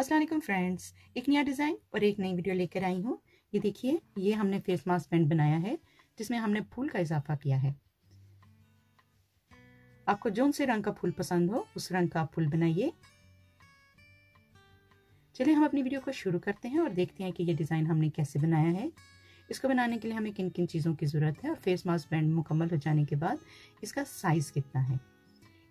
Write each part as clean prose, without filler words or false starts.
अस्सलाम वालेकुम फ्रेंड्स, एक नया डिज़ाइन और एक नई वीडियो लेकर आई हूँ। ये देखिए, ये हमने फेस मास्क बैंड बनाया है जिसमें हमने फूल का इजाफा किया है। आपको जौन से रंग का फूल पसंद हो उस रंग का आप फूल बनाइए। चलिए हम अपनी वीडियो को शुरू करते हैं और देखते हैं कि ये डिज़ाइन हमने कैसे बनाया है। इसको बनाने के लिए हमें किन किन चीज़ों की ज़रूरत है और फेस मास्क बैंड मुकम्मल हो जाने के बाद इसका साइज़ कितना है।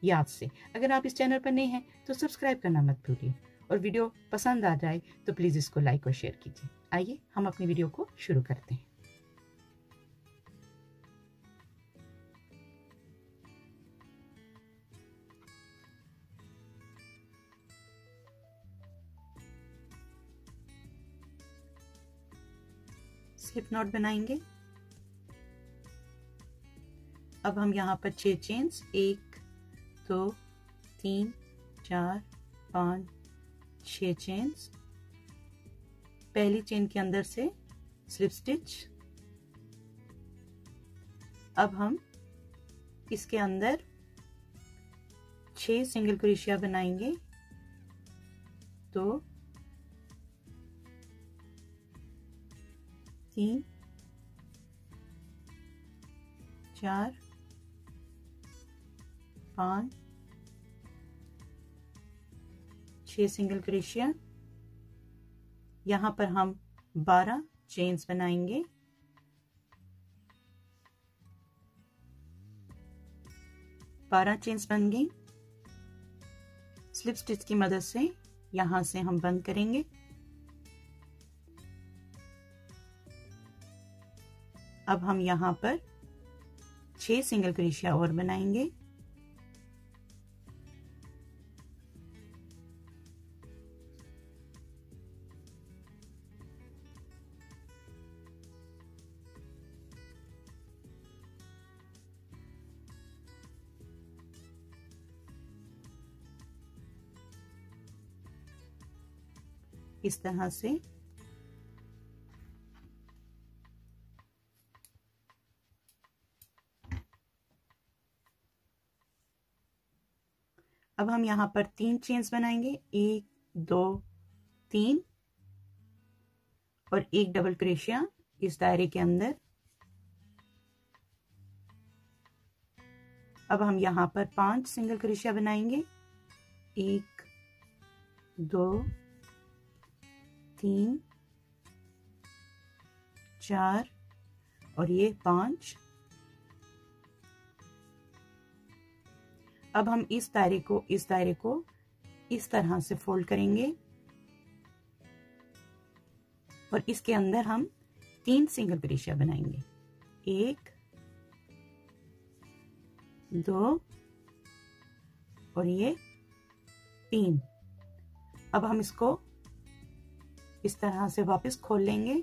याद से अगर आप इस चैनल पर नए हैं तो सब्सक्राइब करना मत भूलिए और वीडियो पसंद आ जाए तो प्लीज़ इसको लाइक और शेयर कीजिए। आइए हम अपनी वीडियो को शुरू करते हैं। स्लिप नॉट बनाएंगे। अब हम यहाँ पर 6 चेन्स 1 2 3 4 5 6 चेन्स, पहली चेन के अंदर से स्लिप स्टिच। अब हम इसके अंदर 6 सिंगल क्रोशिया बनाएंगे। 2 3 4 5 6 सिंगल क्रोशिया। यहाँ पर हम 12 चेन्स बनाएंगे। बारह चेन्स बन गई। स्लिप स्टिच की मदद से यहाँ से हम बंद करेंगे। अब हम यहाँ पर 6 सिंगल क्रोशिया और बनाएंगे। इस तरह से अब हम यहाँ पर 3 चेन्स बनाएंगे। 1 2 3 और एक डबल क्रोशिया इस दायरे के अंदर। अब हम यहाँ पर 5 सिंगल क्रोशिया बनाएंगे। 1 2 3 4 और ये 5। अब हम इस दायरे को इस तरह से फोल्ड करेंगे और इसके अंदर हम 3 सिंगल क्रोशिया बनाएंगे। 1 2 और ये 3। अब हम इसको इस तरह से वापस खोल लेंगे।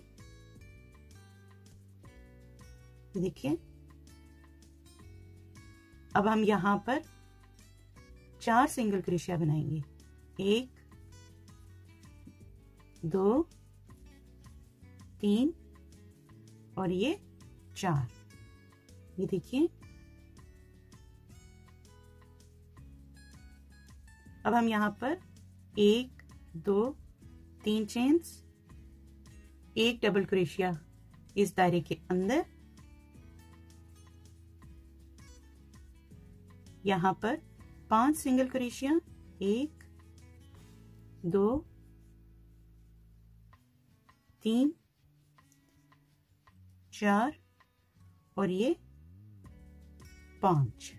देखिए, अब हम यहाँ पर 4 सिंगल क्रोशिया बनाएंगे। 1 2 3 और ये 4। ये देखिए, अब हम यहाँ पर 1 2 3 चेन्स, 1 डबल क्रोशिया इस दायरे के अंदर। यहाँ पर 5 सिंगल क्रोशिया। 1 2 3 4 और ये 5।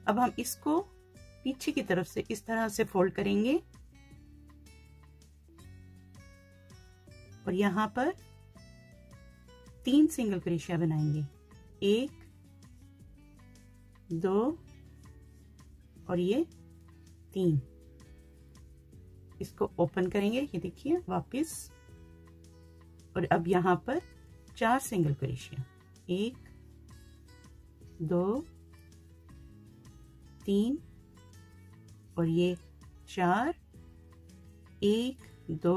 अब हम इसको पीछे की तरफ से इस तरह से फोल्ड करेंगे और यहाँ पर 3 सिंगल क्रोशिया बनाएंगे। 1 2 और ये 3। इसको ओपन करेंगे। ये देखिए वापस, और अब यहाँ पर 4 सिंगल क्रोशिया। 1 2 3 और ये 4। 1 2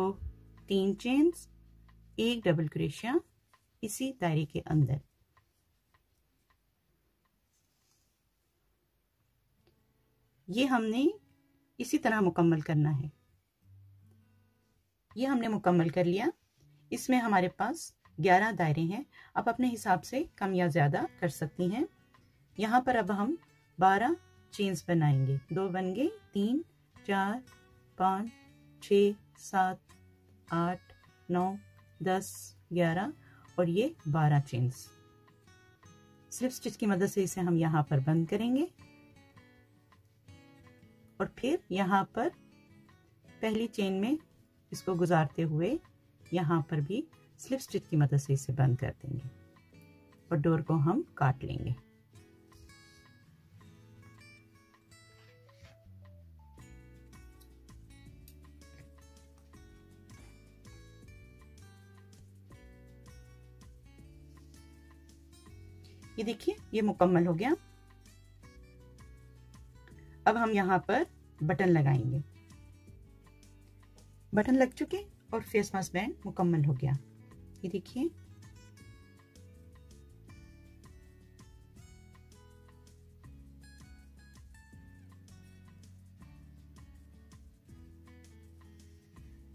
3 चेन्स, 1 डबल क्रोशिया इसी दायरे के अंदर। ये हमने इसी तरह मुकम्मल करना है। ये हमने मुकम्मल कर लिया। इसमें हमारे पास 11 दायरे हैं। आप अपने हिसाब से कम या ज़्यादा कर सकती हैं। यहाँ पर अब हम 12 चेन्स बनाएंगे। 2 बन गए, 3, 4, 5, 6, 7, 8, 9, 10, 11 और ये 12 चेन्स। स्लिप स्टिच की मदद से इसे हम यहाँ पर बंद करेंगे और फिर यहाँ पर पहली चेन में इसको गुजारते हुए यहाँ पर भी स्लिप स्टिच की मदद से इसे बंद कर देंगे और डोर को हम काट लेंगे। ये देखिए, ये मुकम्मल हो गया। अब हम यहाँ पर बटन लगाएंगे। बटन लग चुके और फेस मास्क बैंड मुकम्मल हो गया। ये देखिए,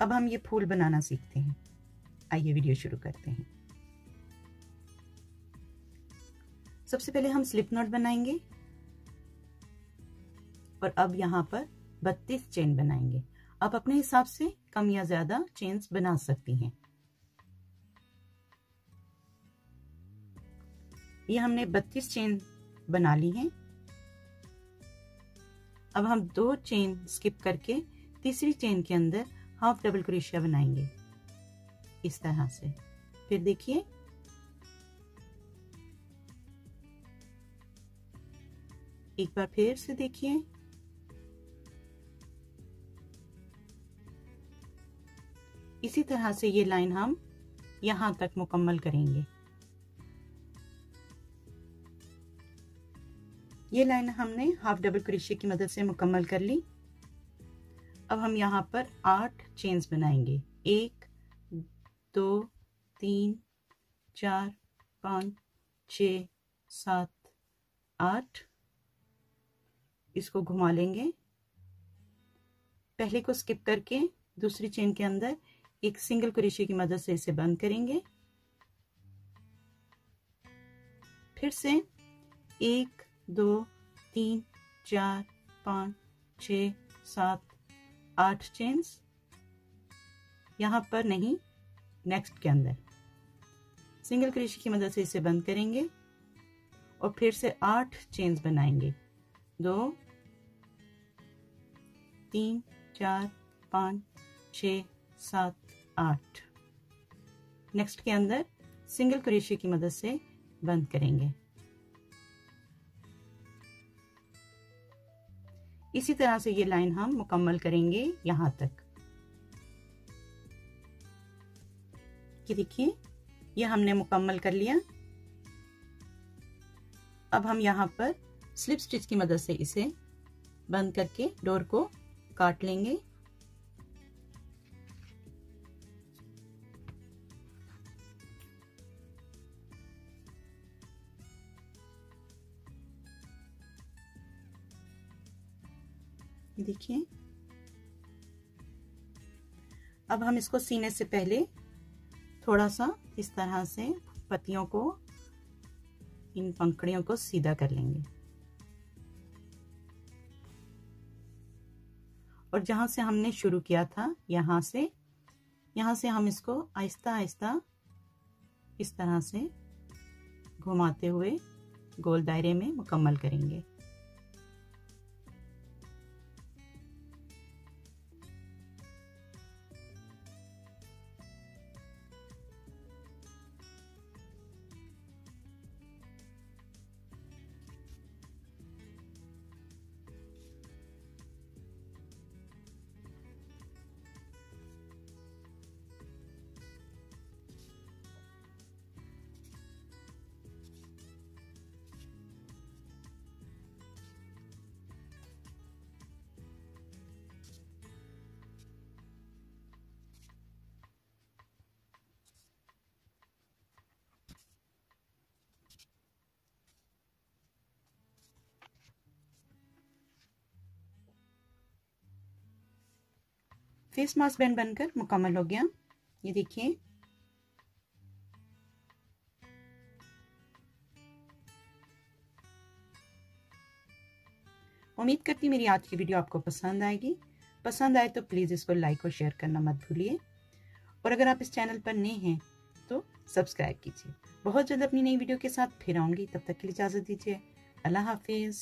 अब हम ये फूल बनाना सीखते हैं। आइए वीडियो शुरू करते हैं। सबसे पहले हम स्लिप नॉट बनाएंगे और अब यहाँ पर 32 चेन बनाएंगे। आप अपने हिसाब से कम या ज्यादा चेन्स बना सकती हैं। ये हमने 32 चेन बना ली हैं। अब हम 2 चेन स्किप करके तीसरी चेन के अंदर हाफ डबल क्रोशिया बनाएंगे इस तरह से। फिर देखिए, एक बार फिर से देखिए, इसी तरह से ये लाइन हम यहां तक मुकम्मल करेंगे। ये लाइन हमने हाफ डबल क्रोशिया की मदद से मुकम्मल कर ली। अब हम यहाँ पर 8 चेन्स बनाएंगे। 1, 2, 3, 4, 5, 6, 7, 8। इसको घुमा लेंगे। पहले को स्किप करके दूसरी चेन के अंदर एक सिंगल क्रोशिया की मदद से इसे बंद करेंगे। फिर से 1, 2, 3, 4, 5, 6, 7, 8 चेन्स। यहां पर नहीं, नेक्स्ट के अंदर सिंगल क्रोशिया की मदद से इसे बंद करेंगे और फिर से 8 चेन्स बनाएंगे। 2, 3, 4, 5, 6, 7, 8। नेक्स्ट के अंदर सिंगल क्रोशिया की मदद से बंद करेंगे। इसी तरह से ये लाइन हम मुकम्मल करेंगे यहां तक। ये देखिए, ये हमने मुकम्मल कर लिया। अब हम यहाँ पर स्लिप स्टिच की मदद से इसे बंद करके डोर को काट लेंगे। देखिए, अब हम इसको सीने से पहले थोड़ा सा इस तरह से पत्तियों को, इन पंखुड़ियों को सीधा कर लेंगे और जहां से हमने शुरू किया था यहां से हम इसको आहिस्ता आहिस्ता इस तरह से घुमाते हुए गोल दायरे में मुकम्मल करेंगे। फेस मास्क बैंड बनकर मुकम्मल हो गया, ये देखिए। उम्मीद करती हूँ मेरी आज की वीडियो आपको पसंद आएगी। पसंद आए तो प्लीज़ इसको लाइक और शेयर करना मत भूलिए, और अगर आप इस चैनल पर नए हैं तो सब्सक्राइब कीजिए। बहुत जल्द अपनी नई वीडियो के साथ फिर आऊँगी, तब तक के लिए इजाज़त दीजिए। अल्लाह हाफिज़।